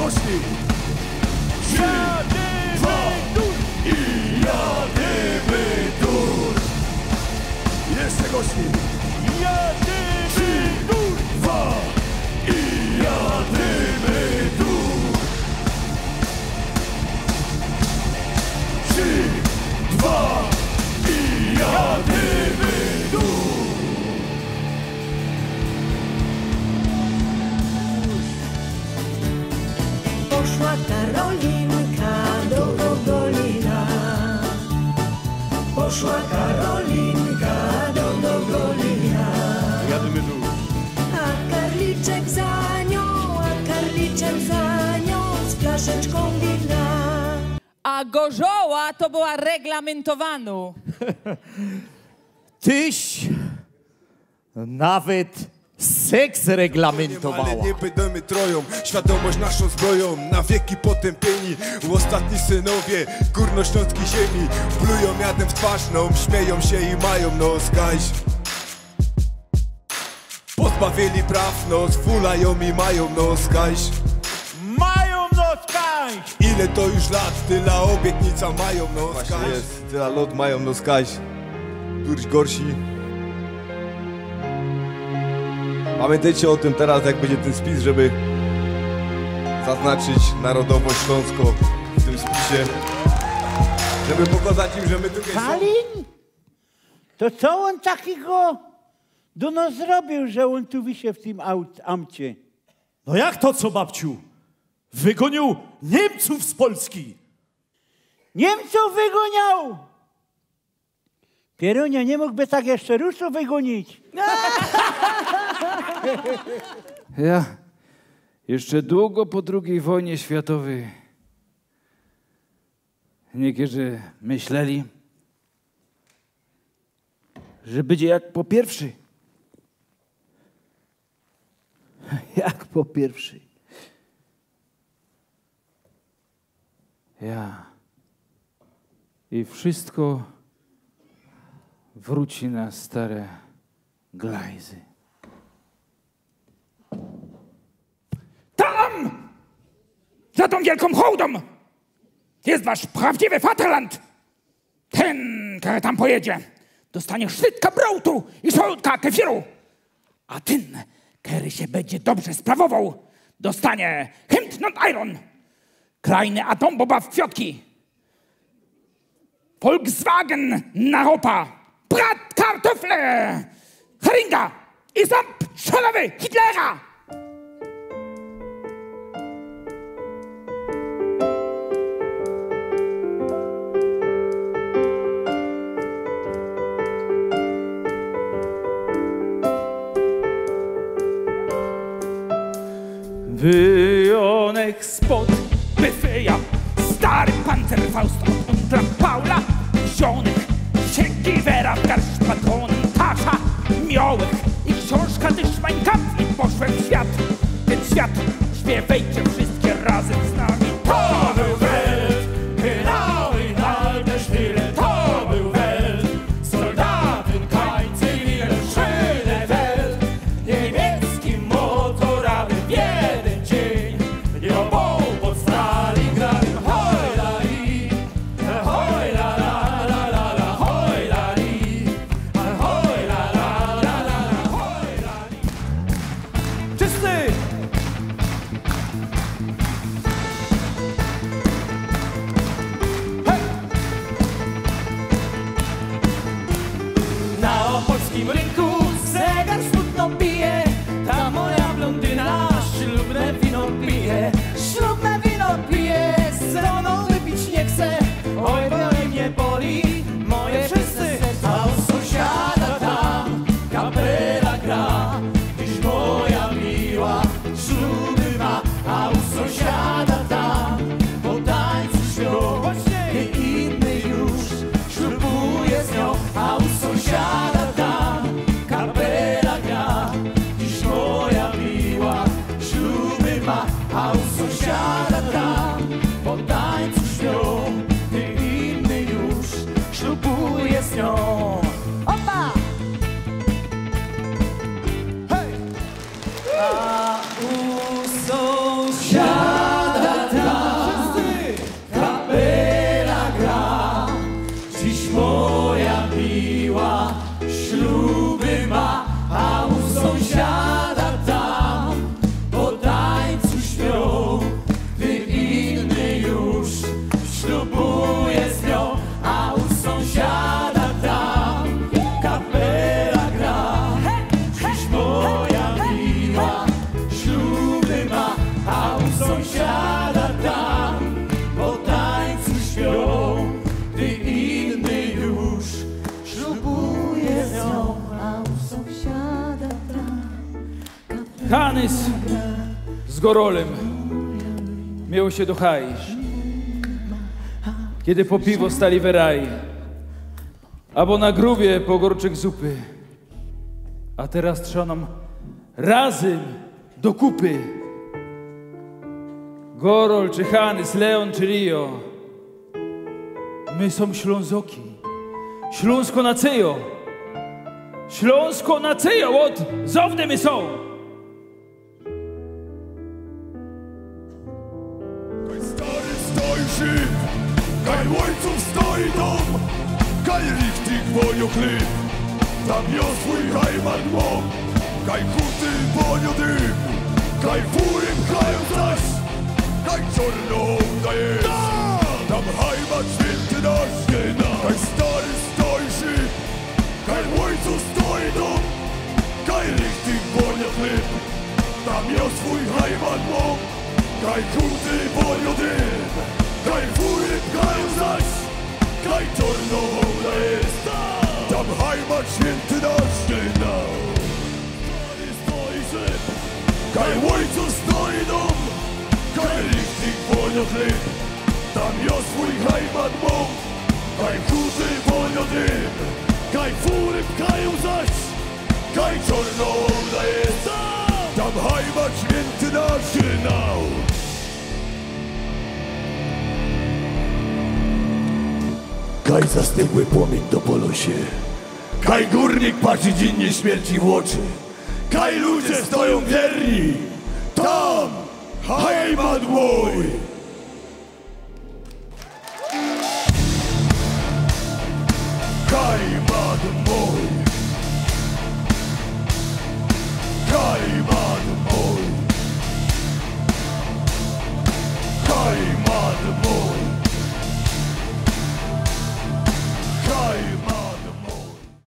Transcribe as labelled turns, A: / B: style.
A: głośniej. 3, 2 i jadymy dur. Jeszcze głośniej. Jadymy 3, 2 i jadymy dur. 3, 2 i jadymy dur.
B: Poszła Karolinka do Gogolina. Poszła Karolinka do Gogolina.
A: Jadymy tu.
B: A karliczek za nią z flaszeczką wina.
C: A gorzoła to była reglamentowana.
D: Tyś nawet seks reglamentowała.
A: Ale nie będziemy troją, świadomość naszą zbroją. Na wieki potępieni, ostatni synowie górnośląskiej ziemi. Plują jadem w twarz, no, śmieją się i mają nos, gaś. Pozbawili praw, no, zwulają i mają nos, gaś.
D: Mają nos kaś!
A: Ile to już lat, tyle obietnica mają nos, gaś. Jest, tyle lot mają nos, gaś. Któryś gorsi. Pamiętajcie o tym teraz, jak będzie ten spis, żeby zaznaczyć narodowość śląską w tym spisie. Żeby pokazać im, że my tutaj
E: Kalin? To co on takiego do nas zrobił, że on tu wisi w tym amcie?
D: No jak to co, babciu? Wygonił Niemców z Polski.
E: Niemców wygoniał! Pierunia, nie mógłby tak jeszcze Rusów wygonić.
F: Ja jeszcze długo po II wojnie światowej niektórzy myśleli, że będzie jak po pierwszej. Jak po pierwszej. Ja. I wszystko wróci na stare glajzy.
G: Tam! Za tą wielką hołdą jest wasz prawdziwy Vaterland. Ten, który tam pojedzie, dostanie szczytka brołtu i szolka kefiru. A ten, który się będzie dobrze sprawował, dostanie Hemd not Iron, kleine Atombomba w kwiatki, Volkswagen na ropa, brat kartofle, haringa i ząb szalowy Hitlera. Wyjonek spod Byfyja, stary Panzerfaust od Untra Paula, zionych, siekivera w garść patronem Tasza, miołych i książka też Mein Kampf i poszłem w świat. Ten świat śpiewajcie wszystkie razem z nami. To był Welt, genau in alter Stille, to był Welt, Soldaten, kein Zivil, schöne Welt, niemiecki motorrady w jeden dzień, jobą pod Stalingradem, hoj la li, hoj la la la la la, hoj la li, hoj la la la la la, hoj la li. Wszyscy! Na opolskim rynku zegar smutno bije, ta moja blondyna ślubne wino pije. Ślubne wino pije, ze mną wypić nie chce, oj boli mnie boli, moje wszyscy. A u sąsiada tam kapela gra, dziś moja miła śluby ma. A u sąsiada tam po tańcu śpią, i inny już ślubuje z nią. A u sąsiada tam
F: Hanys z Gorolem miał się do haj, kiedy po piwo stali w raj, albo na grubie po gorczek zupy, a teraz trzeba nam razem do kupy. Gorol czy Hanys, Leon czy Rio, my są Ślązoki, Śląsko na cejo, Śląsko na cejo, od zowde my są.
A: Kaj stary stoi szyb, kaj ojców stoi dom, kaj richtig wonio chleb, tam swój hajman mom, kaj huty wonio dym, kaj fury pchają zaś, kaj czorną dajesz, tam hajman święty nasz, kaj stary stoi szyb, kaj ojców stoi dom, kaj richtig wonio chleb, tam swój hajman mom, kaj huty wonio dym, kaj fury pchają zaś, kaj czorną dajesz, tam hajman święty nasz, stary stoi szyb, kaj ojców stoi dom, kaj richtig wonio chleb, tam swój hajman mom, kaj huty wonio dym, kaj fury pchają zaś, kaj czorną dajesz, tam hajman święty nasz, Kaj zastygły płomień do polosie, kaj górnik patrzy dziennie śmierci w oczy, kaj ludzie stoją wierni, tam hajman mój!